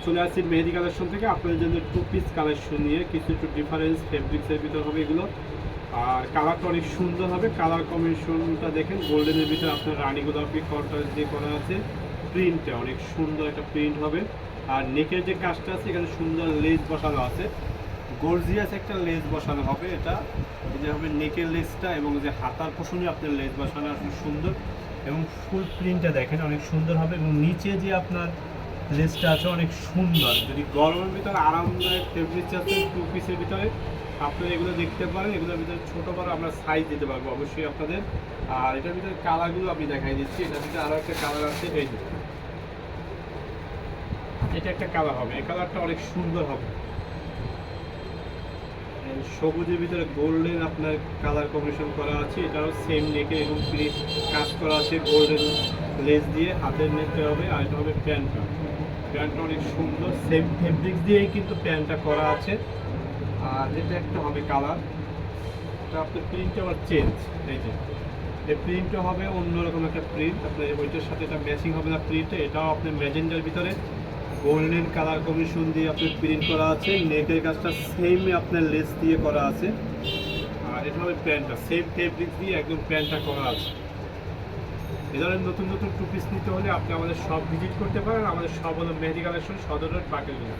চলে আসছি মেহেদি কালেকশন থেকে আপনাদের জন্য টু পিস কালেকশন নিয়ে কিছু একটু ডিফারেন্স ফেব্রিক্সের ভিতর হবে এগুলো। আর কালারটা অনেক সুন্দর হবে, কালার কম্বিনেশনটা দেখেন গোল্ডেনের ভিতরে আপনার রানী গোলাপি কন্ট্রাস্ট দিয়ে করা আছে। প্রিন্টটা অনেক সুন্দর একটা প্রিন্ট হবে। আর নেকের যে কাজটা আছে এখানে সুন্দর লেস বসানো আছে, গর্জিয়াস একটা লেস বসানো হবে। এটা এই যে হবে নেকের লেসটা এবং যে হাতার পোষণে আপনার লেস বসানো আসলে সুন্দর এবং ফুল প্রিন্টটা দেখেন অনেক সুন্দর হবে। এবং নিচে যে আপনার লেসটা আছে অনেক সুন্দর। যদি গরমের ভিতরে আরামদায়ক ফেব্রিক আছে টু পিসের ভিতরে আপনারা এগুলো দেখতে পারেন। এগুলোর ভিতরে ছোটো বড় আমরা সাইজ দিতে পারবো অবশ্যই আপনাদের। আর এটার ভিতরে কালারগুলো আমি দেখাই দিচ্ছি। এটার ভিতরে আরও একটা কালার আছে, এই যে এটা একটা কালার হবে, এই কালারটা অনেক সুন্দর হবে। সবুজের ভিতরে গোল্ডেন আপনার কালার কম্বিনেশন করা আছে। এটাও সেম নেকে এবং কাজ করা আছে গোল্ডেন লেস দিয়ে, হাতের নেকটা হবে। আর এটা হবে প্যান্টটা, প্যান্টটা অনেক সুন্দর সেম ফেব্রিক্স দিয়েই কিন্তু প্যান্টটা করা আছে। আর এটা একটা হবে কালার, এটা আপনার প্রিন্টটা আবার চেঞ্জ। এই যে এই প্রিন্টটা হবে অন্যরকম একটা প্রিন্ট, আপনার ওইটার সাথে এটা ম্যাচিং হবে না প্রিন্টটা। এটাও আপনার ম্যাজেন্ডার ভিতরে গোল্ডেন কালার কম্বিনেশন দিয়ে আপনার প্রিন্ট করা আছে। নেকের কাজটা সেম আপনার লেস দিয়ে করা আছে। আর এটা হবে প্যান্টটা সেম ফেব্রিক্স দিয়ে একদম প্যান্টটা করা আছে। এ ধরনের নতুন নতুন টু পিস নিতে হলে আপনি আমাদের শপ ভিজিট করতে পারেন। আমাদের শপ হলো মেহেদি কালেকশন, সদর রোড, পাকেলগঞ্জ।